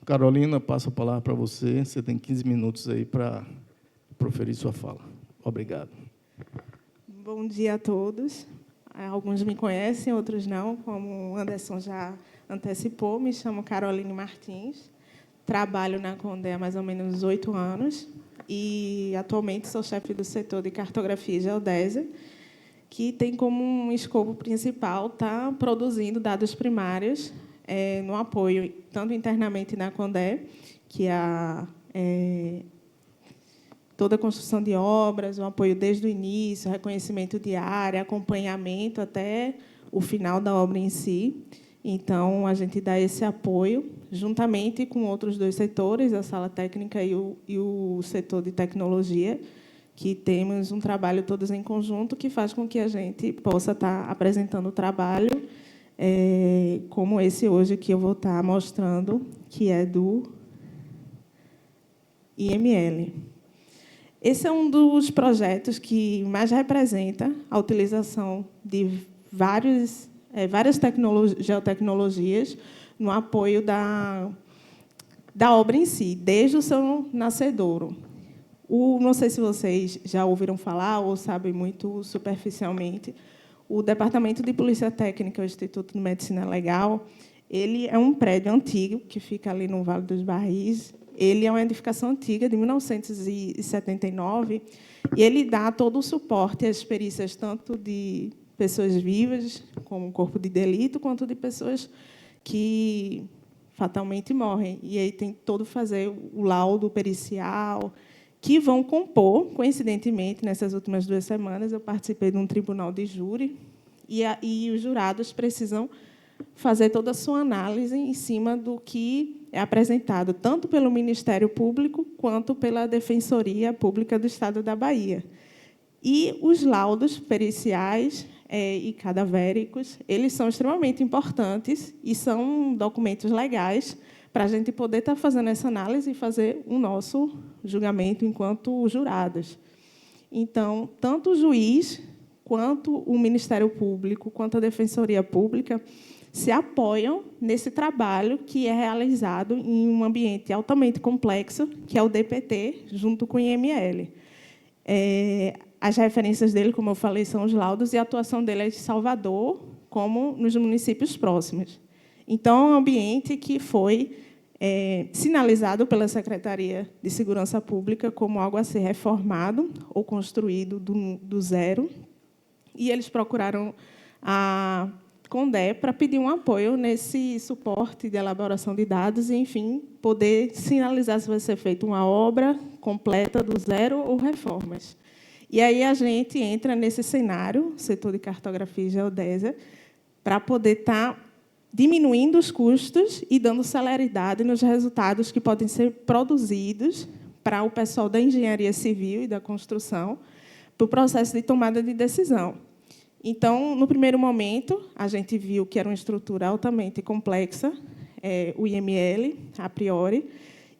Carolina, passo a palavra para você. Você tem 15 minutos aí para proferir sua fala. Obrigado. Bom dia a todos. Alguns me conhecem, outros não. Como o Anderson já antecipou, me chamo Caroline Martins. Trabalho na Condé há mais ou menos 8 anos e, atualmente, sou chefe do setor de cartografia e geodésia, que tem como um escopo principal estar produzindo dados primários no apoio, tanto internamente na Condé, que é toda a construção de obras, o apoio desde o início, reconhecimento de área, acompanhamento até o final da obra em si. Então, a gente dá esse apoio, juntamente com outros 2 setores, a sala técnica e o setor de tecnologia, que temos um trabalho todos em conjunto, que faz com que a gente possa estar apresentando o trabalho, como esse hoje que eu vou estar mostrando, que é do IML. Esse é um dos projetos que mais representa a utilização de várias geotecnologias no apoio da obra em si, desde o seu nascedouro. Não sei se vocês já ouviram falar ou sabem muito superficialmente, o Departamento de Polícia Técnica, o Instituto de Medicina Legal, ele é um prédio antigo, que fica ali no Vale dos Barris. Ele é uma edificação antiga, de 1979, e ele dá todo o suporte às perícias, tanto de pessoas vivas, como corpo de delito, quanto de pessoas que fatalmente morrem. E aí tem todo fazer o laudo pericial, que vão compor, coincidentemente, nessas últimas 2 semanas, eu participei de um tribunal de júri, e os jurados precisam fazer toda a sua análise em cima do que é apresentado tanto pelo Ministério Público quanto pela Defensoria Pública do Estado da Bahia. E os laudos periciais e cadavéricos, eles são extremamente importantes e são documentos legais para a gente poder estar fazendo essa análise e fazer o nosso julgamento enquanto jurados. Então, tanto o juiz, quanto o Ministério Público, quanto a Defensoria Pública, se apoiam nesse trabalho que é realizado em um ambiente altamente complexo, que é o DPT, junto com o IML. As referências dele, como eu falei, são os laudos, e a atuação dele é de Salvador, como nos municípios próximos. Então, é um ambiente que foi sinalizado pela Secretaria de Segurança Pública como algo a ser reformado ou construído do zero, e eles procuraram a Condé para pedir um apoio nesse suporte de elaboração de dados e, enfim, poder sinalizar se vai ser feita uma obra completa do zero ou reformas. E aí a gente entra nesse cenário, setor de cartografia e geodésia, para poder estar diminuindo os custos e dando celeridade nos resultados que podem ser produzidos para o pessoal da engenharia civil e da construção, para o processo de tomada de decisão. Então, no primeiro momento, a gente viu que era uma estrutura altamente complexa, o IML, a priori,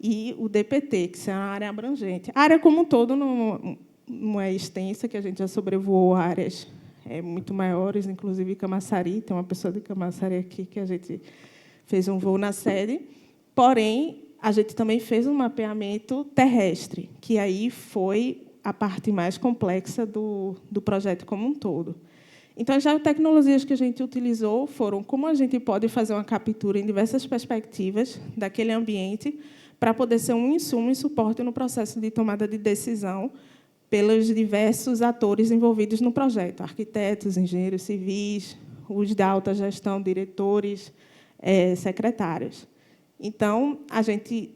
e o DPT, que é uma área abrangente. A área como um todo não é extensa, que a gente já sobrevoou áreas muito maiores, inclusive Camaçari, tem uma pessoa de Camaçari aqui que a gente fez um voo na sede, porém, a gente também fez um mapeamento terrestre, que aí foi a parte mais complexa do projeto como um todo. Então, as tecnologias que a gente utilizou foram como a gente pode fazer uma captura em diversas perspectivas daquele ambiente para poder ser um insumo e suporte no processo de tomada de decisão pelos diversos atores envolvidos no projeto, arquitetos, engenheiros civis, os da alta gestão, diretores, secretários. Então, a gente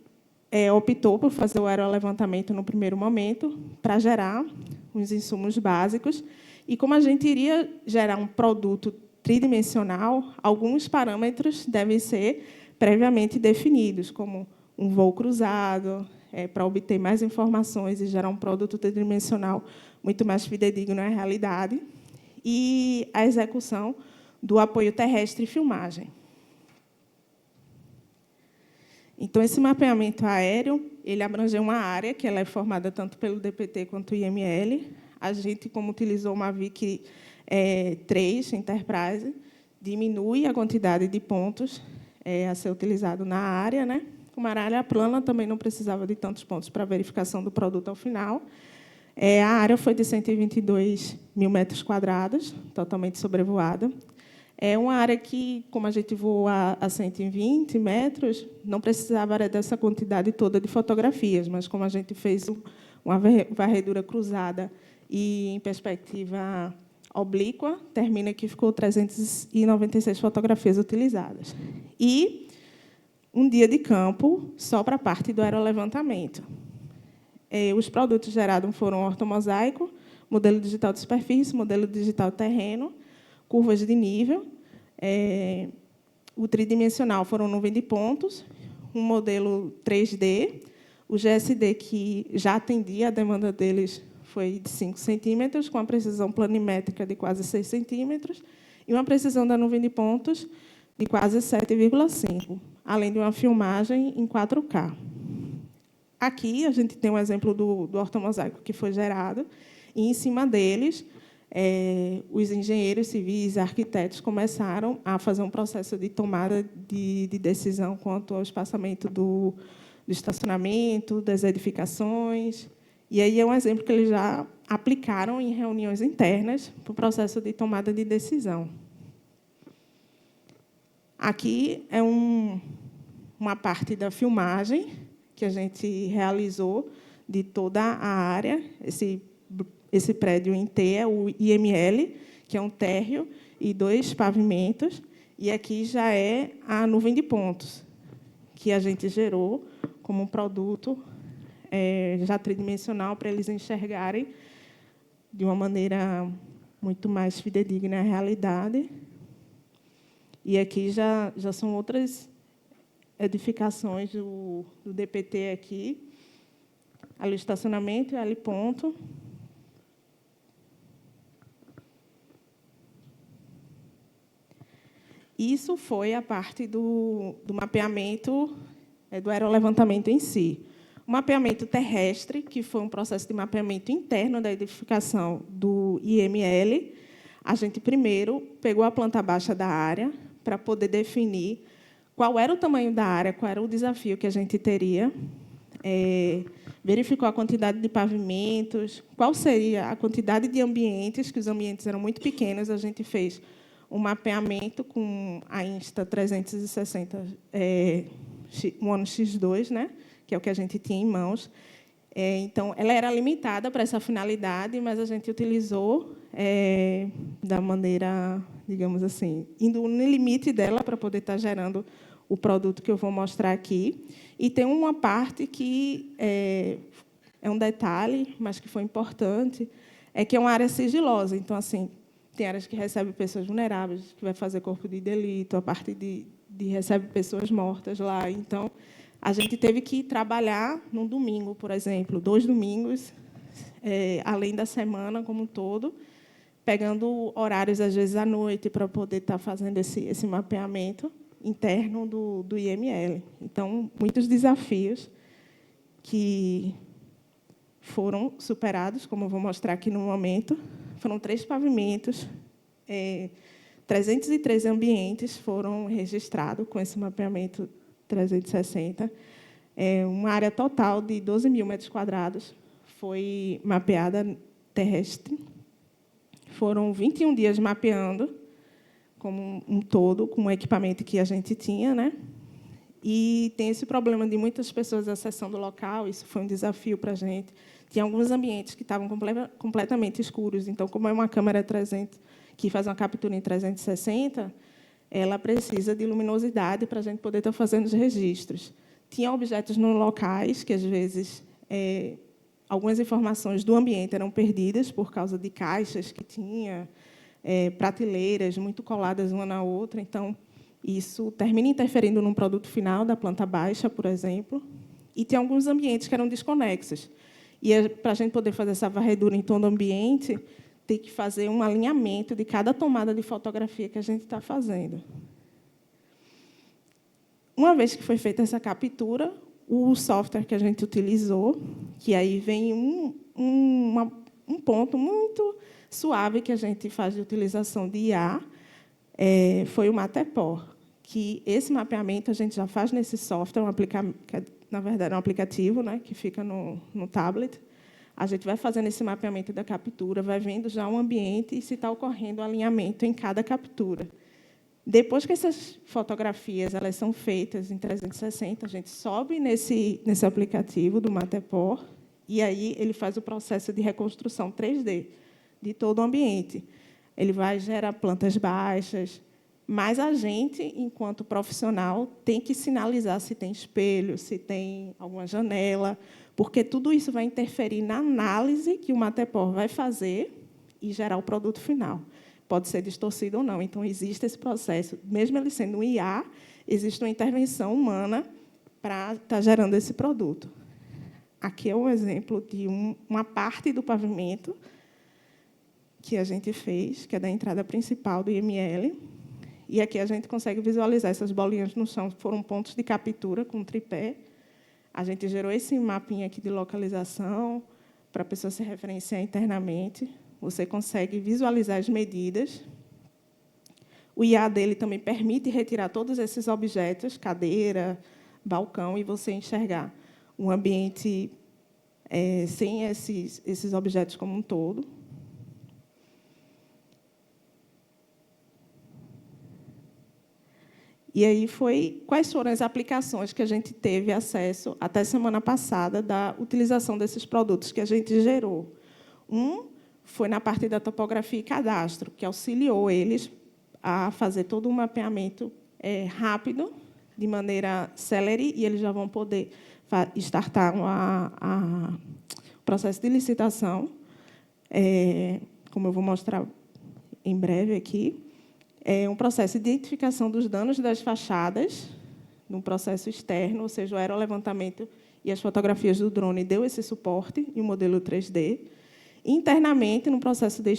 optou por fazer o aerolevantamento no primeiro momento para gerar os insumos básicos. E como a gente iria gerar um produto tridimensional, alguns parâmetros devem ser previamente definidos, como um voo cruzado, para obter mais informações e gerar um produto tridimensional muito mais fidedigno à realidade, e a execução do apoio terrestre e filmagem. Então, esse mapeamento aéreo, ele abrangeu uma área que ela é formada tanto pelo DPT quanto o IML. A gente, como utilizou uma VIC 3 Enterprise, diminui a quantidade de pontos a ser utilizado na área, né? Como era área plana, também não precisava de tantos pontos para verificação do produto ao final. A área foi de 122 mil metros quadrados, totalmente sobrevoada. É uma área que, como a gente voa a 120 metros, não precisava dessa quantidade toda de fotografias, mas como a gente fez uma varredura cruzada e em perspectiva oblíqua, termina que ficou 396 fotografias utilizadas. E um dia de campo só para a parte do aerolevantamento. Os produtos gerados foram ortomosaico, modelo digital de superfície, modelo digital de terreno, curvas de nível. O tridimensional foram nuvem de pontos, um modelo 3D. O GSD, que já atendia a demanda deles, foi de 5 centímetros, com a precisão planimétrica de quase 6 centímetros, e uma precisão da nuvem de pontos de quase 7,5, além de uma filmagem em 4K. Aqui, a gente tem um exemplo do ortomosaico que foi gerado, e, em cima deles, os engenheiros civis e arquitetos começaram a fazer um processo de tomada de decisão quanto ao espaçamento do estacionamento, das edificações. E aí é um exemplo que eles já aplicaram em reuniões internas para o processo de tomada de decisão. Aqui é uma parte da filmagem que a gente realizou de toda a área. Esse prédio em T é o IML, que é um térreo e 2 pavimentos. E aqui já é a nuvem de pontos, que a gente gerou como um produto já tridimensional, para eles enxergarem de uma maneira muito mais fidedigna à realidade. E aqui já são outras edificações do DPT aqui. Ali o estacionamento e ali ponto. Isso foi a parte do mapeamento do aerolevantamento em si. O mapeamento terrestre, que foi um processo de mapeamento interno da edificação do IML, a gente primeiro pegou a planta baixa da área para poder definir qual era o tamanho da área, qual era o desafio que a gente teria, verificou a quantidade de pavimentos, qual seria a quantidade de ambientes, que os ambientes eram muito pequenos, a gente fez um mapeamento com a Insta360 Mono X2, né, que é o que a gente tinha em mãos. Então, ela era limitada para essa finalidade, mas a gente utilizou da maneira, digamos assim, indo no limite dela para poder estar gerando o produto que eu vou mostrar aqui. E tem uma parte que é um detalhe, mas que foi importante, que é uma área sigilosa. Então, assim, tem áreas que recebem pessoas vulneráveis, que vai fazer corpo de delito, a parte de recebe pessoas mortas lá. Então, a gente teve que trabalhar num domingo, por exemplo, 2 domingos, além da semana como um todo, pegando horários, às vezes, à noite, para poder estar fazendo esse mapeamento interno do IML. Então, muitos desafios que foram superados, como eu vou mostrar aqui no momento. Foram 3 pavimentos, 303 ambientes foram registrados com esse mapeamento 360. Uma área total de 12 mil metros quadrados foi mapeada terrestre. Foram 21 dias mapeando, como um todo, com o equipamento que a gente tinha, né? E tem esse problema de muitas pessoas acessando o local, isso foi um desafio para a gente. Tinha alguns ambientes que estavam completamente escuros, então, como é uma câmera 300 que faz uma captura em 360, ela precisa de luminosidade para a gente poder estar fazendo os registros. Tinha objetos nos locais que, às vezes, algumas informações do ambiente eram perdidas por causa de caixas que tinha, prateleiras muito coladas uma na outra. Então, isso termina interferindo no produto final da planta baixa, por exemplo. E tem alguns ambientes que eram desconexos. E, para a gente poder fazer essa varredura em todo o ambiente, tem que fazer um alinhamento de cada tomada de fotografia que a gente está fazendo. Uma vez que foi feita essa captura, o software que a gente utilizou, que aí vem um ponto muito suave que a gente faz de utilização de IA, foi o Matterport, que esse mapeamento a gente já faz nesse software, na verdade, é um aplicativo, né, que fica no tablet. A gente vai fazendo esse mapeamento da captura, vai vendo já o ambiente e se está ocorrendo o alinhamento em cada captura. Depois que essas fotografias elas são feitas em 360, a gente sobe nesse aplicativo do Matterport e aí ele faz o processo de reconstrução 3D de todo o ambiente. Ele vai gerar plantas baixas, mas a gente, enquanto profissional, tem que sinalizar se tem espelho, se tem alguma janela, porque tudo isso vai interferir na análise que o Matterport vai fazer e gerar o produto final. Pode ser distorcido ou não. Então, existe esse processo. Mesmo ele sendo um IA, existe uma intervenção humana para estar gerando esse produto. Aqui é um exemplo de uma parte do pavimento que a gente fez, que é da entrada principal do IML. E aqui a gente consegue visualizar essas bolinhas no chão, foram pontos de captura com tripé. A gente gerou esse mapinha aqui de localização para a pessoa se referenciar internamente. Você consegue visualizar as medidas. O IA dele também permite retirar todos esses objetos, cadeira, balcão, e você enxergar um ambiente sem esses objetos como um todo. E aí quais foram as aplicações que a gente teve acesso até semana passada da utilização desses produtos que a gente gerou. Foi na parte da topografia e cadastro, que auxiliou eles a fazer todo um mapeamento rápido, de maneira célere, e eles já vão poder startar o processo de licitação, como eu vou mostrar em breve aqui. É um processo de identificação dos danos das fachadas, num processo externo, ou seja, o aerolevantamento e as fotografias do drone deu esse suporte e o modelo 3D. Internamente, no processo da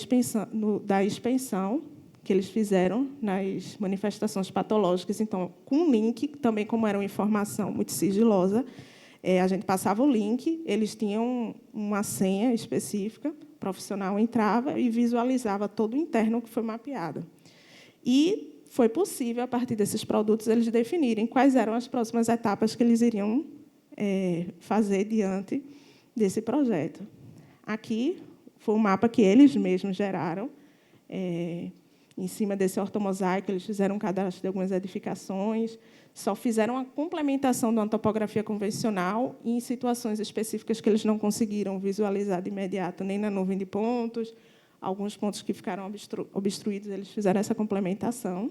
expensão, que eles fizeram nas manifestações patológicas, então, com um link, também como era uma informação muito sigilosa, a gente passava o link, eles tinham uma senha específica, o profissional entrava e visualizava todo o interno que foi mapeado. E foi possível, a partir desses produtos, eles definirem quais eram as próximas etapas que eles iriam fazer diante desse projeto. Aqui foi um mapa que eles mesmos geraram. Em cima desse ortomosaico, eles fizeram um cadastro de algumas edificações, só fizeram a complementação de uma topografia convencional e em situações específicas que eles não conseguiram visualizar de imediato, nem na nuvem de pontos. Alguns pontos que ficaram obstruídos, eles fizeram essa complementação.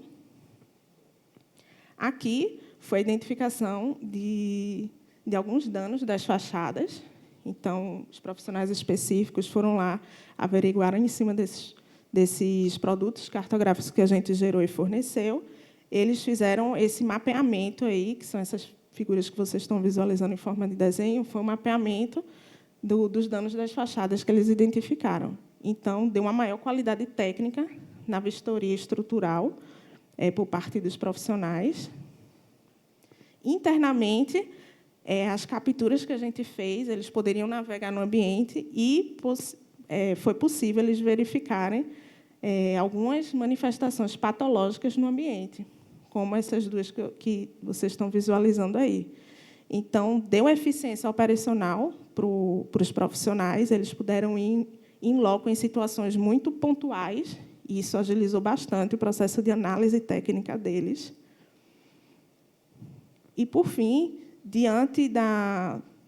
Aqui foi a identificação de alguns danos das fachadas. Então, os profissionais específicos foram lá, averiguaram em cima desses produtos cartográficos que a gente gerou e forneceu. Eles fizeram esse mapeamento aí, que são essas figuras que vocês estão visualizando em forma de desenho, foi um mapeamento dos danos das fachadas que eles identificaram. Então, deu uma maior qualidade técnica na vistoria estrutural por parte dos profissionais. Internamente, as capturas que a gente fez, eles poderiam navegar no ambiente e foi possível eles verificarem algumas manifestações patológicas no ambiente, como essas duas que vocês estão visualizando aí. Então, deu eficiência operacional para os profissionais, eles puderam ir em loco em situações muito pontuais, e isso agilizou bastante o processo de análise técnica deles. E, por fim, diante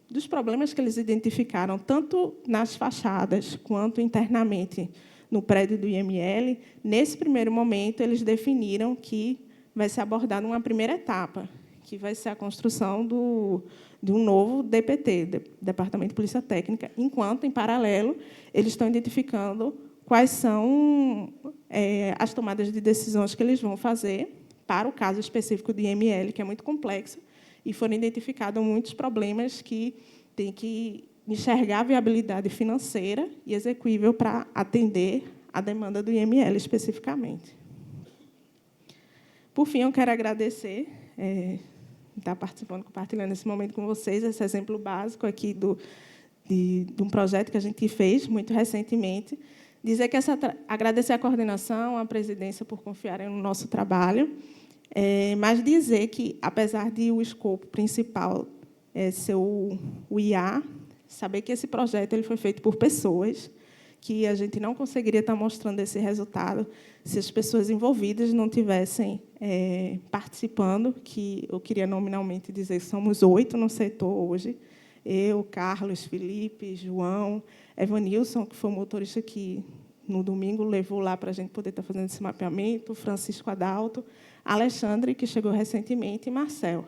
dos problemas que eles identificaram, tanto nas fachadas quanto internamente no prédio do IML, nesse primeiro momento, eles definiram que vai ser abordada uma primeira etapa, que vai ser a construção de um novo DPT, Departamento de Polícia Técnica, enquanto, em paralelo, eles estão identificando quais são as tomadas de decisões que eles vão fazer para o caso específico do IML, que é muito complexo, e foram identificados muitos problemas que têm que enxergar a viabilidade financeira e execuível para atender a demanda do IML especificamente. Por fim, eu quero agradecer estar participando, compartilhando esse momento com vocês, esse exemplo básico aqui de um projeto que a gente fez muito recentemente. Agradecer à coordenação, à presidência por confiarem no nosso trabalho. Mas dizer que, apesar de o escopo principal ser o IA, saber que esse projeto ele foi feito por pessoas, que a gente não conseguiria estar mostrando esse resultado se as pessoas envolvidas não tivessem participando, que eu queria nominalmente dizer que somos 8 no setor hoje, eu, Carlos, Felipe, João, Evanilson, que foi o motorista que, no domingo, levou lá para a gente poder estar fazendo esse mapeamento, Francisco Adalto, Alexandre, que chegou recentemente, e Marcel.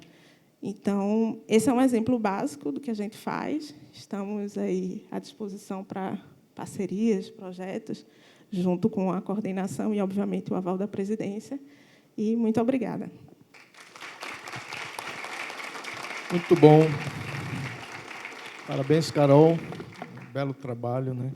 Então, esse é um exemplo básico do que a gente faz. Estamos aí à disposição para parcerias, projetos, junto com a coordenação e, obviamente, o aval da presidência. E muito obrigada. Muito bom. Parabéns, Carol. Belo trabalho, né?